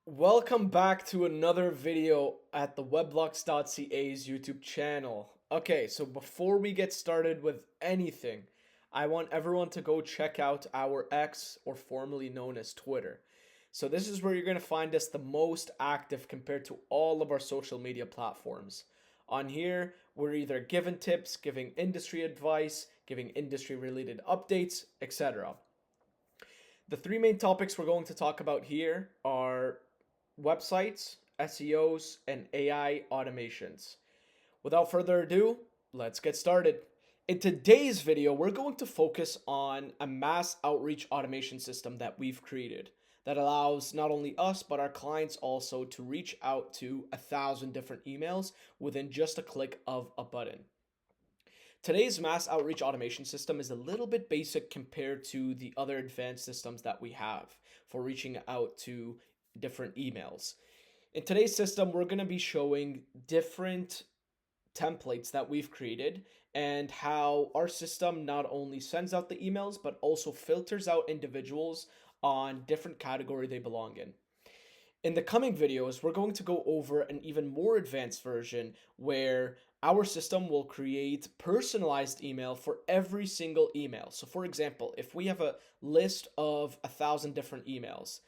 Welcome back to another video at the WebLuxe.ca's YouTube channel. Okay, so before we get started with anything, I want everyone to go check out our X, or formerly known as Twitter. So this is where you're going to find us the most active compared to all of our social media platforms. On here, we're either giving tips, giving industry advice, giving industry related updates, etc. The three main topics we're going to talk about here are websites, SEOs, and AI automations. Without further ado, let's get started. In today's video, we're going to focus on a mass outreach automation system that we've created that allows not only us but our clients also to reach out to 1,000 different emails within just a click of a button. Today's mass outreach automation system is a little bit basic compared to the other advanced systems that we have for reaching out to different emails. In today's system, we're going to be showing different templates that we've created and how our system not only sends out the emails but also filters out individuals on different category they belong in. In the coming videos, we're going to go over an even more advanced version where our system will create personalized email for every single email. So for example, if we have a list of 1,000 different emails,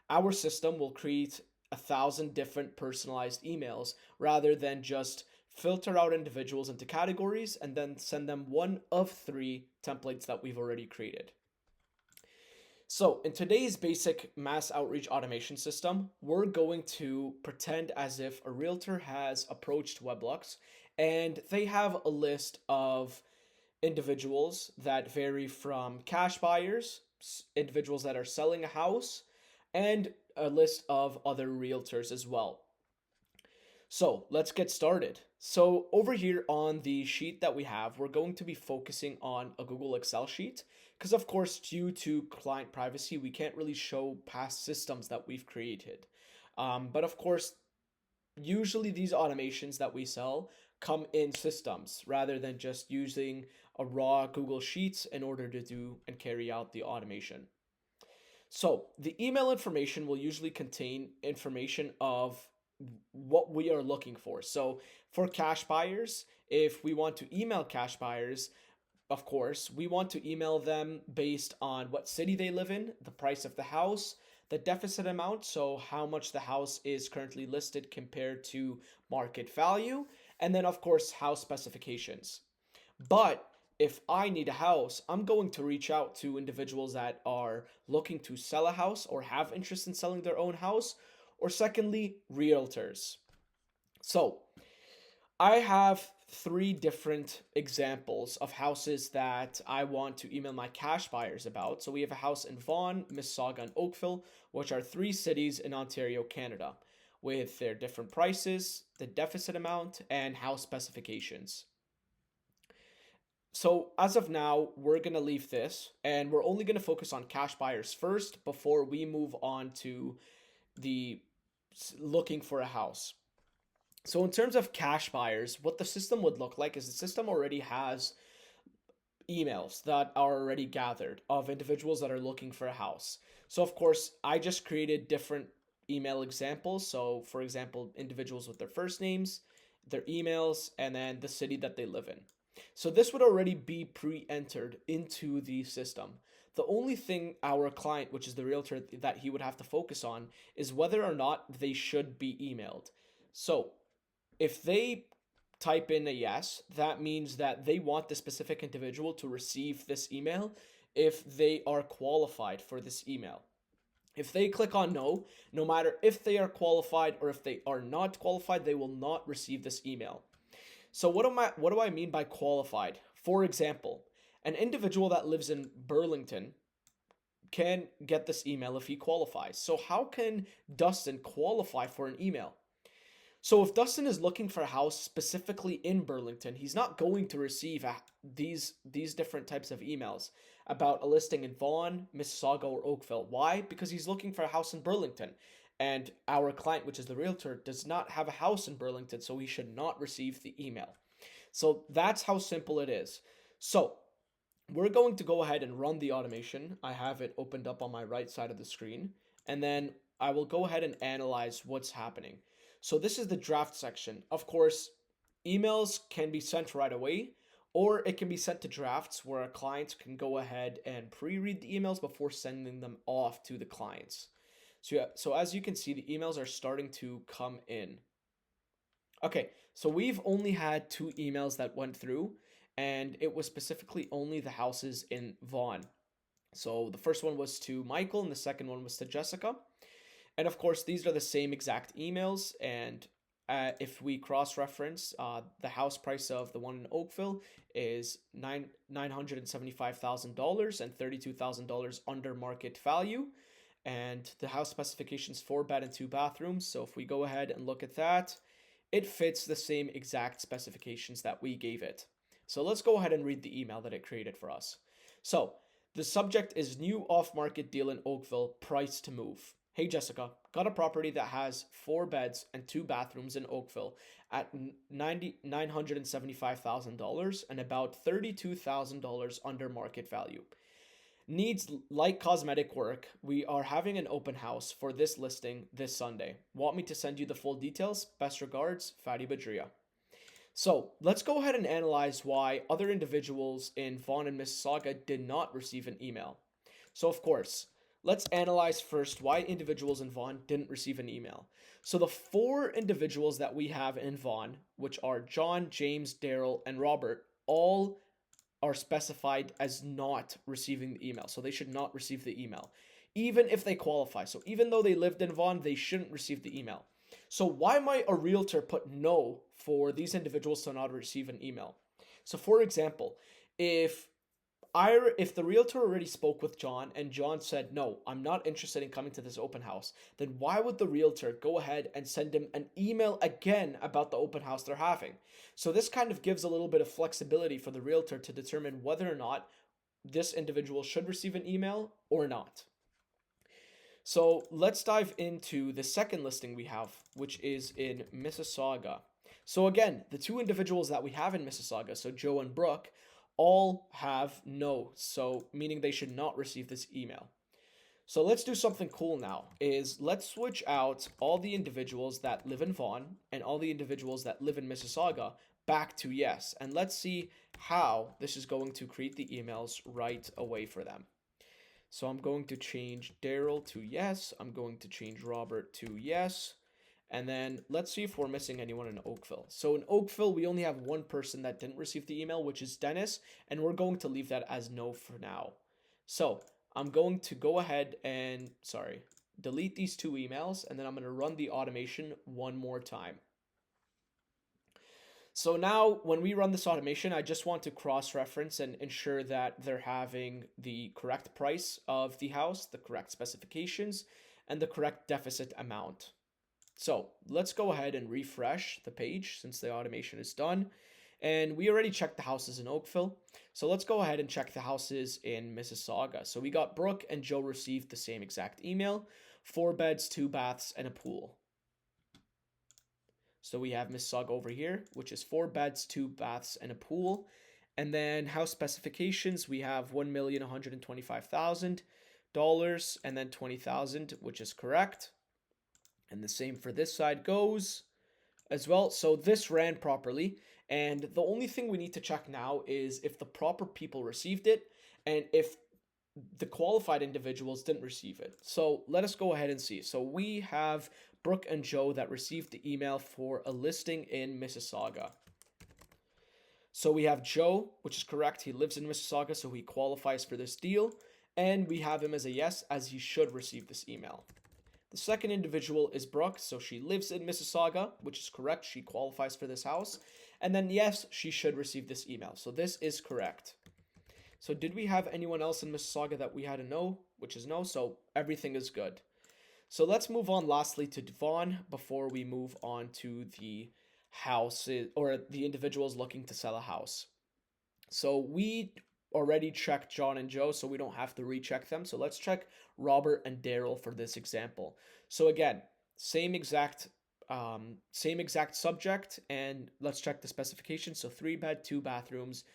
our system will create 1,000 different personalized emails rather than just filter out individuals into categories and then send them one of three templates that we've already created. So in today's basic mass outreach automation system, we're going to pretend as if a realtor has approached WebLuxe and they have a list of individuals that vary from cash buyers, individuals that are selling a house, and a list of other realtors as well. So let's get started. So over here on the sheet that we have, we're going to be focusing on a Google Excel sheet because of course, due to client privacy, we can't really show past systems that we've created. But of course, usually these automations that we sell come in systems rather than just using a raw Google Sheets in order to do and carry out the automation. So the email information will usually contain information of what we are looking for. So for cash buyers, if we want to email cash buyers, of course, we want to email them based on what city they live in, the price of the house, the deficit amount, so how much the house is currently listed compared to market value, and then of course house specifications. But if I need a house, I'm going to reach out to individuals that are looking to sell a house or have interest in selling their own house, or secondly, realtors. So I have three different examples of houses that I want to email my cash buyers about. So we have a house in Vaughan, Mississauga, and Oakville, which are three cities in Ontario, Canada, with their different prices, the deficit amount, and house specifications. So as of now, we're going to leave this and we're only going to focus on cash buyers first before we move on to the looking for a house. So in terms of cash buyers, what the system would look like is the system already has emails that are already gathered of individuals that are looking for a house. So of course, I just created different email examples. So for example, individuals with their first names, their emails, and then the city that they live in. So this would already be pre-entered into the system. The only thing our client, which is the realtor, that he would have to focus on is whether or not they should be emailed. So if they type in a yes, that means that they want the specific individual to receive this email if they are qualified for this email. If they click on no, no matter if they are qualified or if they are not qualified, they will not receive this email. So what do I mean by qualified? For example, an individual that lives in Burlington can get this email if he qualifies. So how can Dustin qualify for an email? So if Dustin is looking for a house specifically in Burlington, he's not going to receive these different types of emails about a listing in Vaughan, Mississauga, or Oakville. Why? Because he's looking for a house in Burlington. And our client, which is the realtor, does not have a house in Burlington, so he should not receive the email. So that's how simple it is. So we're going to go ahead and run the automation. I have it opened up on my right side of the screen. And then I will go ahead and analyze what's happening. So this is the draft section. Of course, emails can be sent right away, or it can be sent to drafts where a client can go ahead and pre-read the emails before sending them off to the clients. So yeah, so as you can see, the emails are starting to come in. Okay, so we've only had 2 emails that went through, and it was specifically only the houses in Vaughan. So the first one was to Michael, and the second one was to Jessica. And of course, these are the same exact emails. And if we cross-reference, the house price of the one in Oakville is $975,000 and $32,000 under market value. And the house specifications 4 bed and 2 bathrooms. So if we go ahead and look at that, it fits the same exact specifications that we gave it. So let's go ahead and read the email that it created for us. So the subject is new off-market deal in Oakville, price to move. Hey Jessica, got a property that has 4 beds and 2 bathrooms in Oakville at $975,000 and about $32,000 under market value. Needs light cosmetic work. We are having an open house for this listing this Sunday. Want me to send you the full details? Best regards, Fadi Badria. So let's go ahead and analyze why other individuals in Vaughan and Mississauga did not receive an email. So of course, let's analyze first why individuals in Vaughan didn't receive an email. So the 4 individuals that we have in Vaughan, which are John, James, Daryl, and Robert, all are specified as not receiving the email. So they should not receive the email, even if they qualify. So even though they lived in Vaughan, they shouldn't receive the email. So why might a realtor put no for these individuals to not receive an email? So for example, if the realtor already spoke with John and John said, no, I'm not interested in coming to this open house, then why would the realtor go ahead and send him an email again about the open house they're having? So this kind of gives a little bit of flexibility for the realtor to determine whether or not this individual should receive an email or not. So let's dive into the second listing we have, which is in Mississauga. So again, the 2 individuals that we have in Mississauga, so Joe and Brooke, all have no, so meaning they should not receive this email. So let's do something cool now, is let's switch out all the individuals that live in Vaughan and all the individuals that live in Mississauga back to yes, and let's see how this is going to create the emails right away for them. So I'm going to change Daryl to yes, I'm going to change Robert to yes, and then let's see if we're missing anyone in Oakville. So in Oakville, we only have 1 person that didn't receive the email, which is Dennis, and we're going to leave that as no for now. So I'm going to go ahead and, delete these 2 emails, and then I'm going to run the automation one more time. So now when we run this automation, I just want to cross-reference and ensure that they're having the correct price of the house, the correct specifications, and the correct deficit amount. So let's go ahead and refresh the page since the automation is done. And we already checked the houses in Oakville. So let's go ahead and check the houses in Mississauga. So we got Brooke and Joe received the same exact email. 4 beds, 2 baths, and a pool. So we have Mississauga over here, which is 4 beds, 2 baths, and a pool. And then house specifications, we have $1,125,000 and then $20,000, which is correct. And the same for this side goes as well. So this ran properly. And the only thing we need to check now is if the proper people received it and if the qualified individuals didn't receive it. So let us go ahead and see. So we have Brooke and Joe that received the email for a listing in Mississauga. So we have Joe, which is correct. He lives in Mississauga, so he qualifies for this deal. And we have him as a yes, as he should receive this email. The second individual is Brooke, so she lives in Mississauga, which is correct. She qualifies for this house. And then yes, she should receive this email. So this is correct. So did we have anyone else in Mississauga that we had a no, which is no, so everything is good. So let's move on lastly to Vaughan before we move on to the houses or the individuals looking to sell a house. So we already checked John and Joe, so we don't have to recheck them. So let's check Robert and Daryl for this example. So again, same exact subject, and let's check the specifications. So 3 bed, 2 bathrooms,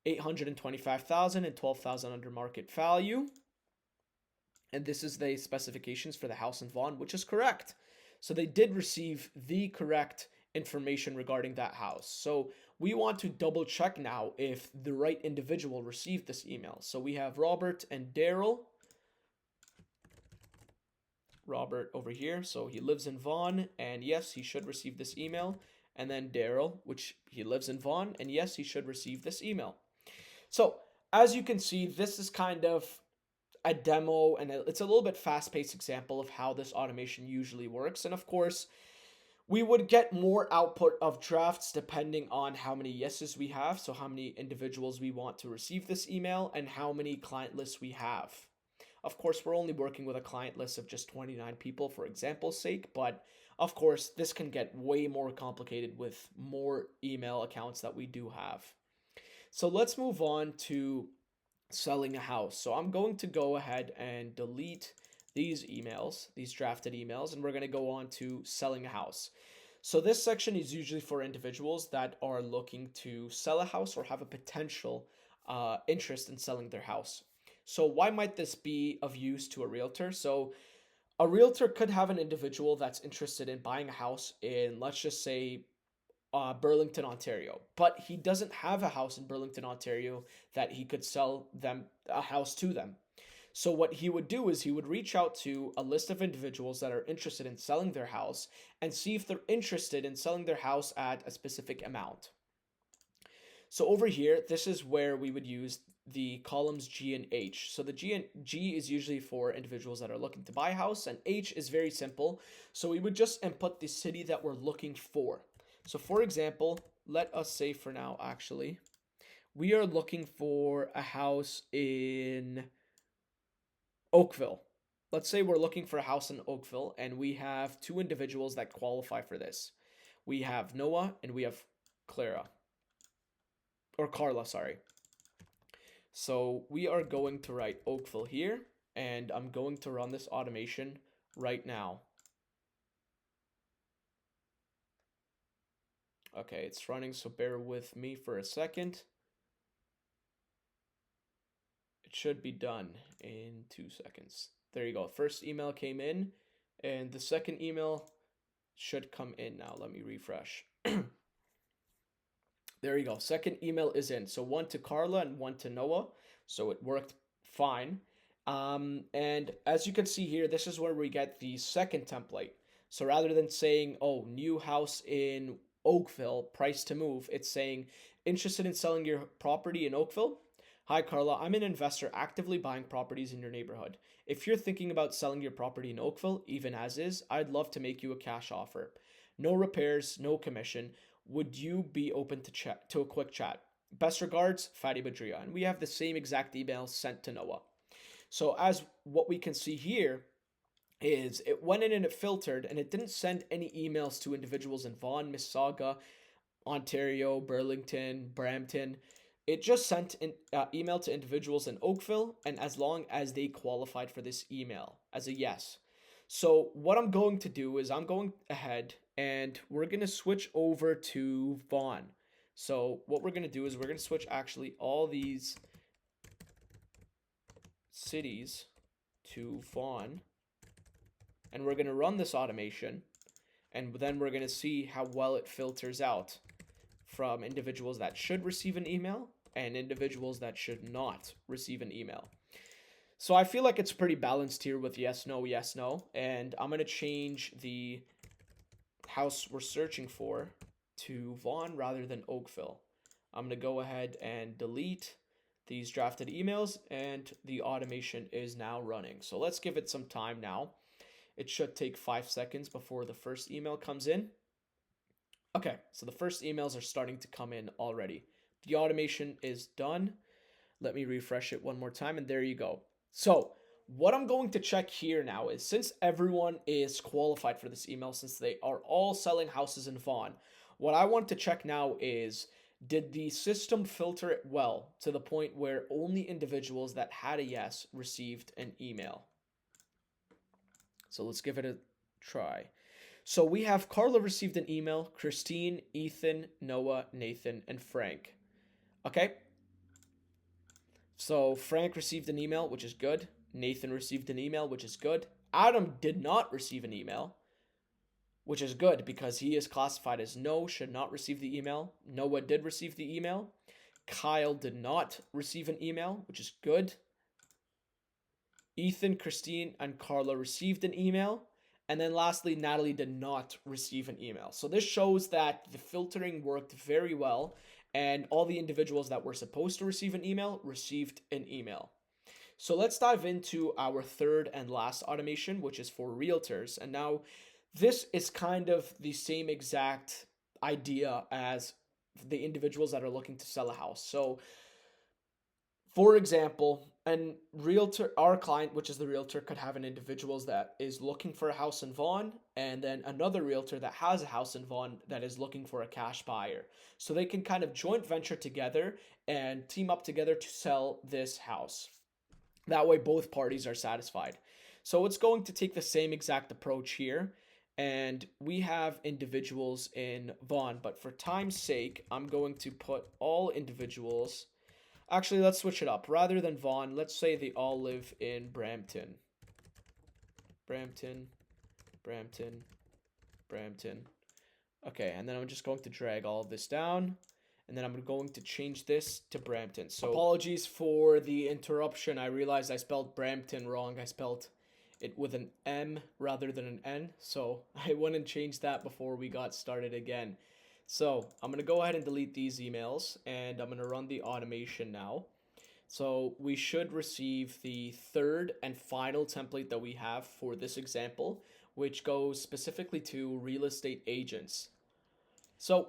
$825,000 and $12,000 under market value. And this is the specifications for the house in Vaughan, which is correct. So they did receive the correct information regarding that house. So we want to double check now if the right individual received this email. So we have Robert and Daryl. Robert over here, so he lives in Vaughan, and yes, he should receive this email. And then Daryl, which he lives in Vaughan, and yes, he should receive this email. So as you can see, this is kind of a demo, and it's a little bit fast-paced example of how this automation usually works. And of course, we would get more output of drafts depending on how many yeses we have, so how many individuals we want to receive this email, and how many client lists we have. Of course, we're only working with a client list of just 29 people for example's sake, but of course, this can get way more complicated with more email accounts that we do have. So let's move on to selling a house. So I'm going to go ahead and delete these emails, these drafted emails, and we're going to go on to selling a house. So this section is usually for individuals that are looking to sell a house or have a potential interest in selling their house. So why might this be of use to a realtor? So a realtor could have an individual that's interested in buying a house in, let's just say, Burlington, Ontario, but he doesn't have a house in Burlington, Ontario that he could sell them a house to them. So what he would do is he would reach out to a list of individuals that are interested in selling their house and see if they're interested in selling their house at a specific amount. So over here, this is where we would use the columns G and H. So the G is usually for individuals that are looking to buy a house, and H is very simple. So we would just input the city that we're looking for. So for example, let us say for now, actually, we are looking for a house in Oakville. Let's say we're looking for a house in Oakville, and we have two individuals that qualify for this. We have Noah and we have Clara. Or Carla, sorry. So we are going to write Oakville here, and I'm going to run this automation right now. Okay, it's running, so bear with me for a second. It should be done in 2 seconds. There you go. First email came in, and the second email should come in now. Let me refresh. There you go. Second email is in. So one to Carla and one to Noah. So it worked fine. And as you can see here, this is where we get the second template. So rather than saying, oh, new house in Oakville, price to move, it's saying, interested in selling your property in Oakville? Hi, Carla. I'm an investor actively buying properties in your neighborhood. If you're thinking about selling your property in Oakville, even as is, I'd love to make you a cash offer. No repairs, no commission. Would you be open to a quick chat? Best regards, Fadi Badria. And we have the same exact email sent to Noah. So as what we can see here is it went in and it filtered, and it didn't send any emails to individuals in Vaughan, Mississauga, Ontario, Burlington, Brampton. It just sent an email to individuals in Oakville, and as long as they qualified for this email as a yes. So what I'm going to do is I'm going ahead and we're going to switch over to Vaughan. So what we're going to do is we're going to switch actually all these cities to Vaughan, and we're going to run this automation, and then we're going to see how well it filters out from individuals that should receive an email and individuals that should not receive an email. So I feel like it's pretty balanced here with yes, no, and I'm going to change the house we're searching for to Vaughan rather than Oakville. I'm going to go ahead and delete these drafted emails, and the automation is now running. So let's give it some time now. It should take 5 seconds before the first email comes in. Okay, so the first emails are starting to come in already. The automation is done. Let me refresh it one more time, and there you go. So what I'm going to check here now is, since everyone is qualified for this email, since they are all selling houses in Vaughan, what I want to check now is, did the system filter it well to the point where only individuals that had a yes received an email? So let's give it a try. So we have Carla received an email, Christine, Ethan, Noah, Nathan, and Frank. Okay. So Frank received an email, which is good. Nathan received an email, which is good. Adam did not receive an email, which is good because he is classified as no, should not receive the email. Noah did receive the email. Kyle did not receive an email, which is good. Ethan, Christine, and Carla received an email. And then lastly, Natalie did not receive an email. So this shows that the filtering worked very well, and all the individuals that were supposed to receive an email received an email. So let's dive into our third and last automation, which is for realtors. And now this is kind of the same exact idea as the individuals that are looking to sell a house. So for example, an realtor, our client, which is the realtor, could have an individual that is looking for a house in Vaughan, and then another realtor that has a house in Vaughan that is looking for a cash buyer. So they can kind of joint venture together and team up together to sell this house. That way both parties are satisfied. So it's going to take the same exact approach here. And we have individuals in Vaughan, but for time's sake, I'm going to put all individuals. Actually, let's switch it up. Rather than Vaughan, let's say they all live in Brampton. Brampton, Brampton, Brampton. Okay, and then I'm just going to drag all of this down. And then I'm going to change this to Brampton. So apologies for the interruption. I realized I spelled Brampton wrong. I spelled it with an M rather than an N. So I went and changed that before we got started again. So I'm going to go ahead and delete these emails, and I'm going to run the automation now. So we should receive the third and final template that we have for this example, which goes specifically to real estate agents. So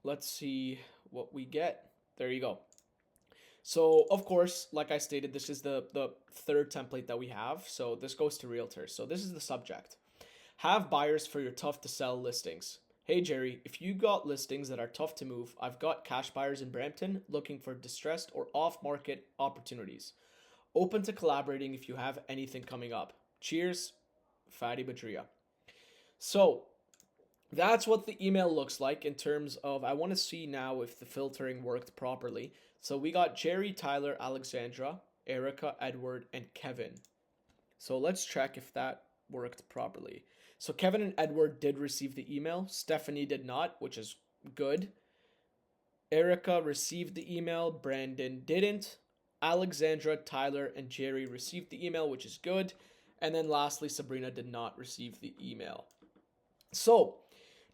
let's see what we get. There you go. So of course, like I stated, this is the third template that we have. So this goes to realtors. So this is the subject. Have buyers for your tough to sell listings. Hey Jerry, if you got listings that are tough to move, I've got cash buyers in Brampton looking for distressed or off-market opportunities. Open to collaborating if you have anything coming up. Cheers, Fadi Badria. So that's what the email looks like in terms of, I want to see now if the filtering worked properly. So we got Jerry, Tyler, Alexandra, Erica, Edward, and Kevin. So let's check if that worked properly. So Kevin and Edward did receive the email. Stephanie did not, which is good. Erica received the email. Brandon didn't. Alexandra, Tyler, and Jerry received the email, which is good. And then lastly, Sabrina did not receive the email. So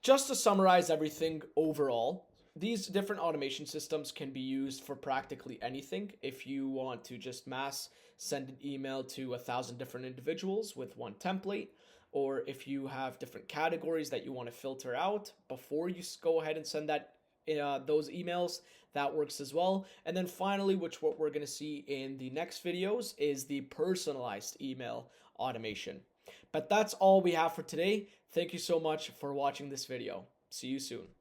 just to summarize everything overall, these different automation systems can be used for practically anything. If you want to just mass send an email to 1,000 different individuals with one template, or if you have different categories that you want to filter out before you go ahead and send that those emails, that works as well. And then finally, which what we're going to see in the next videos, is the personalized email automation. But that's all we have for today. Thank you so much for watching this video. See you soon.